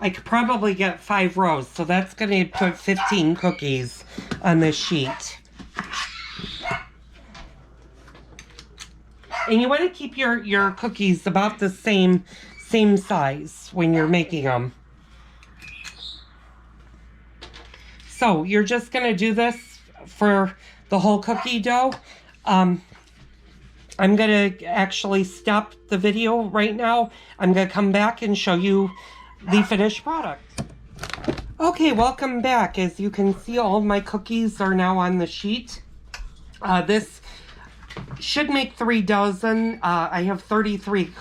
I could probably get 5 rows, so that's going to put 15 cookies on this sheet. And you want to keep your cookies about the same size when you're making them. So you're just going to do this for the whole cookie dough. I'm going to actually stop the video right now. I'm going to come back and show you the finished product. Okay, welcome back. As you can see, all of my cookies are now on the sheet. This should make 3 dozen. I have 32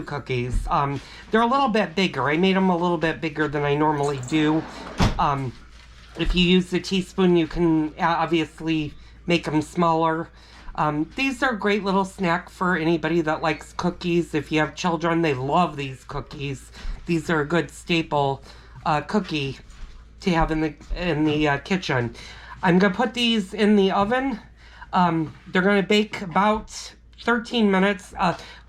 cookies. They're a little bit bigger. I made them a little bit bigger than I normally do. If you use a teaspoon, you can obviously make them smaller. These are a great little snack for anybody that likes cookies. If you have children, they love these cookies. These are a good staple cookie to have in the kitchen. I'm going to put these in the oven. They're going to bake about 13 minutes.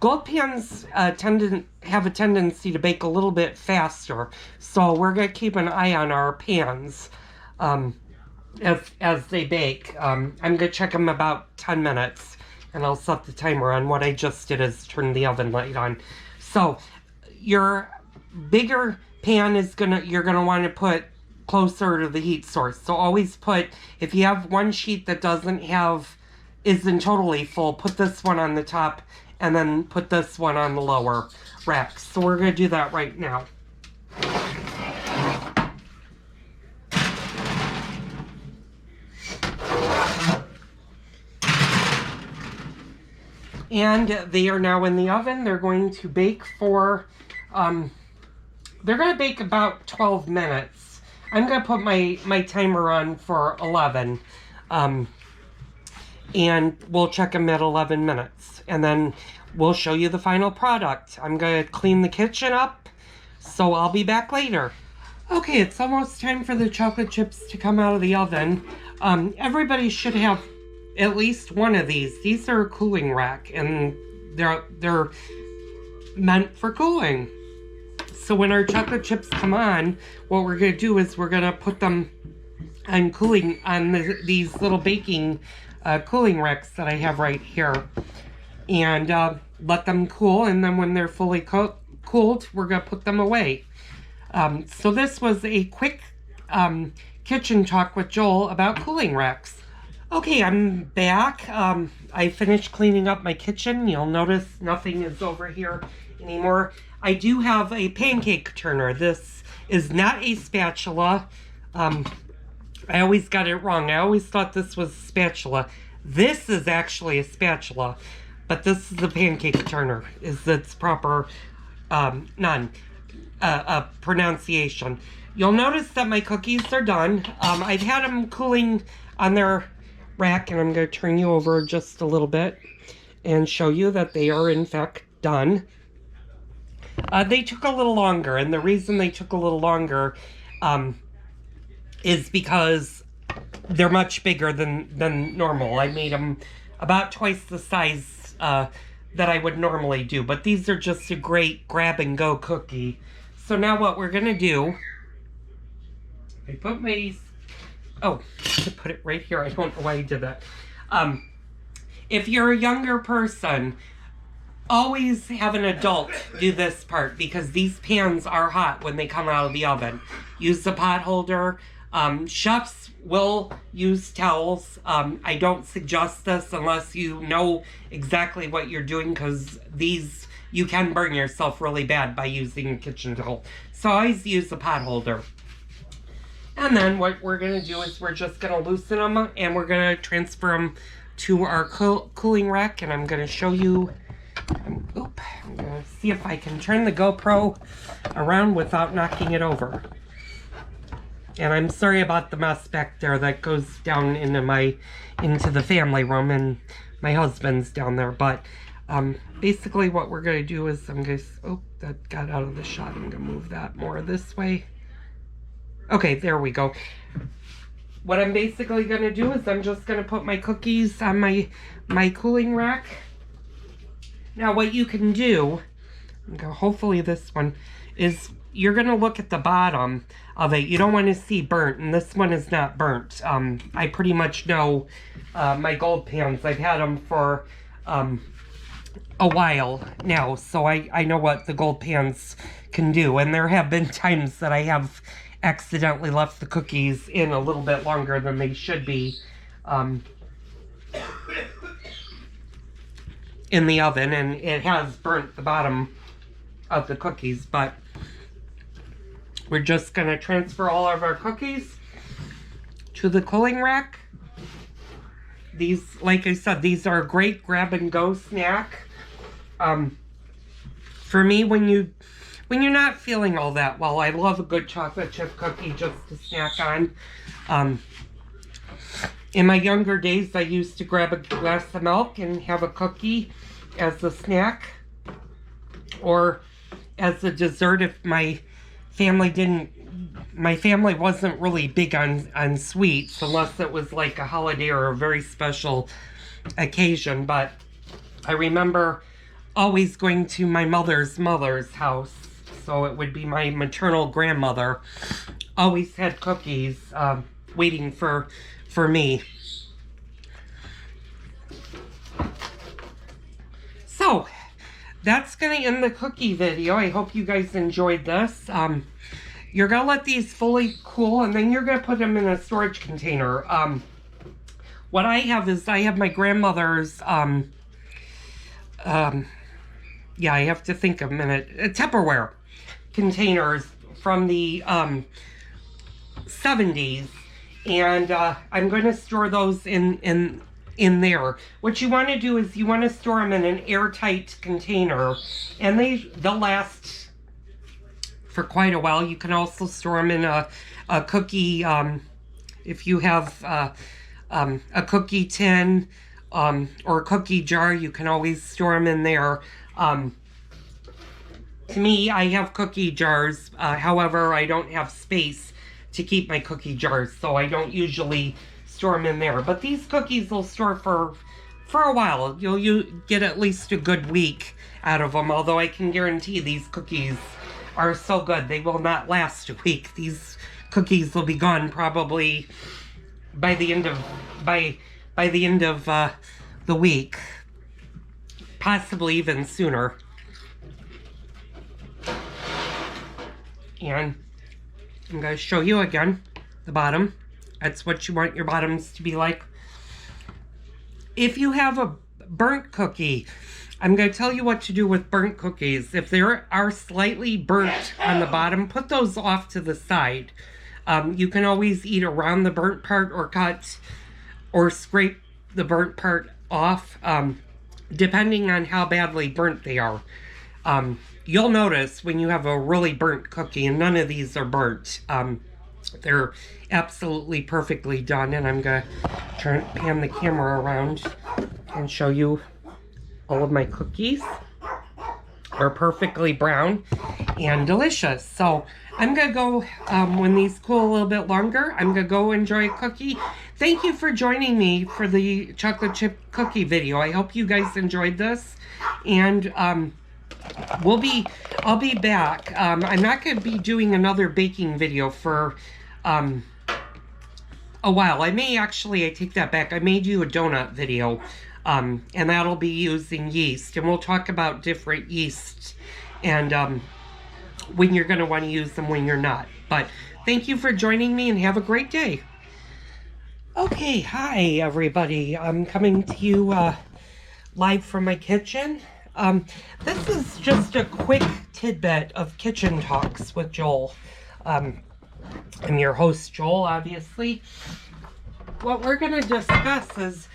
Gold pans tend to have a tendency to bake a little bit faster, so we're going to keep an eye on our pans as they bake. I'm going to check them about 10 minutes, and I'll set the timer on. What I just did is turn the oven light on. So your bigger pan you're gonna want to put closer to the heat source. So always put, if you have one sheet that isn't totally full, put this one on the top and then put this one on the lower rack. So we're gonna do that right now. And they are now in the oven. They're going to bake for, they're going to bake about 12 minutes. I'm going to put my timer on for 11. And we'll check them at 11 minutes. And then we'll show you the final product. I'm going to clean the kitchen up, so I'll be back later. Okay, it's almost time for the chocolate chips to come out of the oven. Everybody should have at least one of these. These are a cooling rack, and they're meant for cooling. So when our chocolate chips come on, what we're going to do is we're going to put them on cooling on these little baking cooling racks that I have right here, and let them cool. And then when they're fully cooled, we're going to put them away. So this was a quick kitchen talk with Joel about cooling racks. Okay, I'm back. I finished cleaning up my kitchen. You'll notice nothing is over here anymore. I do have a pancake turner. This is not a spatula. I always got it wrong. I always thought this was a spatula. This is actually a spatula, but this is a pancake turner, is its proper pronunciation. You'll notice that my cookies are done. I've had them cooling on their rack, and I'm going to turn you over just a little bit and show you that they are in fact done. They took a little longer, and the reason they took a little longer is because they're much bigger than normal. I made them about twice the size that I would normally do, but these are just a great grab-and-go cookie. So now what we're going to do, I put my... Oh, I put it right here. I don't know why I did that. If you're a younger person, always have an adult do this part, because these pans are hot when they come out of the oven. Use the pot holder. Chefs will use towels. I don't suggest this unless you know exactly what you're doing, because you can burn yourself really bad by using a kitchen towel. So always use the pot holder. And then what we're going to do is we're just going to loosen them, and we're going to transfer them to our cooling rack. And I'm going to show you, I'm going to see if I can turn the GoPro around without knocking it over. And I'm sorry about the mess back there that goes down into the family room, and my husband's down there. But basically what we're going to do is that got out of the shot. I'm going to move that more this way. Okay, there we go. What I'm basically going to do is I'm just going to put my cookies on my cooling rack. Now what you can do, hopefully this one is you're going to look at the bottom of it. You don't want to see burnt, and this one is not burnt. I pretty much know my gold pans. I've had them for a while now, so I know what the gold pans can do. And there have been times that I have accidentally left the cookies in a little bit longer than they should be in the oven, and it has burnt the bottom of the cookies. But we're just going to transfer all of our cookies to the cooling rack. These, like I said, these are a great grab-and-go snack. For me, when you're not feeling all that well, I love a good chocolate chip cookie just to snack on. In my younger days, I used to grab a glass of milk and have a cookie as a snack, or as a dessert if my family wasn't really big on sweets, unless it was like a holiday or a very special occasion. But I remember always going to my mother's house, so it would be my maternal grandmother, always had cookies waiting for me. So that's going to end the cookie video. I hope you guys enjoyed this. You're going to let these fully cool, and then you're going to put them in a storage container. What I have is I have my grandmother's, yeah, I have to think a minute, Tupperware containers from the 70s, and I'm going to store those in there. What you want to do is you want to store them in an airtight container, and they'll last for quite a while. You can also store them in a cookie, if you have a cookie tin or a cookie jar, you can always store them in there. To me, I have cookie jars. However, I don't have space to keep my cookie jars, so I don't usually store them in there. But these cookies will store for a while. You'll get at least a good week out of them, although I can guarantee these cookies are so good they will not last a week. These cookies will be gone probably by the end of the week, possibly even sooner. And I'm going to show you again the bottom. That's what you want your bottoms to be like. If you have a burnt cookie, I'm going to tell you what to do with burnt cookies. If they are slightly burnt on the bottom, put those off to the side. You can always eat around the burnt part, or cut or scrape the burnt part off, depending on how badly burnt they are. You'll notice when you have a really burnt cookie, and none of these are burnt. They're absolutely perfectly done, and I'm going to pan the camera around and show you all of my cookies. Are perfectly brown and delicious. So I'm going to go, when these cool a little bit longer, I'm going to go enjoy a cookie. Thank you for joining me for the chocolate chip cookie video. I hope you guys enjoyed this. And I'll be back. I'm not going to be doing another baking video for a while. I take that back. I may do a donut video. And that'll be using yeast. And we'll talk about different yeasts and when you're going to want to use them, when you're not. But thank you for joining me, and have a great day. Okay, hi everybody. I'm coming to you live from my kitchen. This is just a quick tidbit of Kitchen Talks with Joel. I'm your host, Joel, obviously. What we're going to discuss is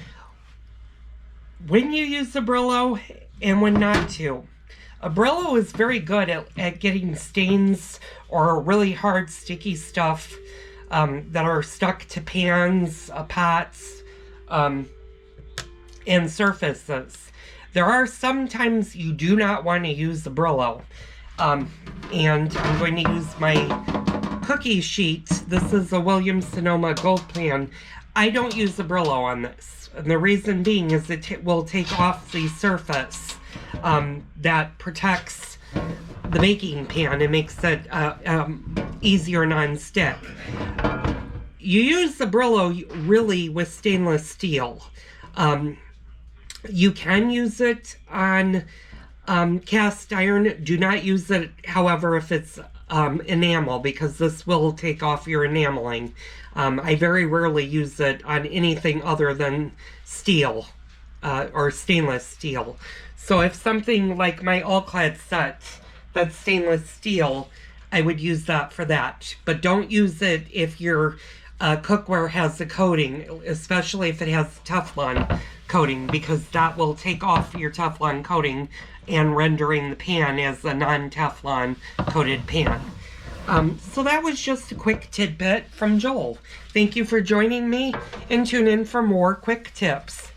when you use a Brillo and when not to. A Brillo is very good at getting stains or really hard sticky stuff that are stuck to pans, pots, and surfaces. There are some times you do not want to use the Brillo. And I'm going to use my cookie sheet. This is a Williams-Sonoma Gold Plan. I don't use the Brillo on this. And the reason being is it will take off the surface that protects the baking pan. It makes it easier non-stick. You use the Brillo really with stainless steel. You can use it on cast iron. Do not use it, however, if it's enamel, because this will take off your enameling. I very rarely use it on anything other than steel or stainless steel. So if something like my all-clad set that's stainless steel, I would use that for that. But don't use it if your cookware has the coating, especially if it has Teflon coating, because that will take off your Teflon coating and rendering the pan as a non-Teflon coated pan. So that was just a quick tidbit from Joel. Thank you for joining me, and tune in for more quick tips.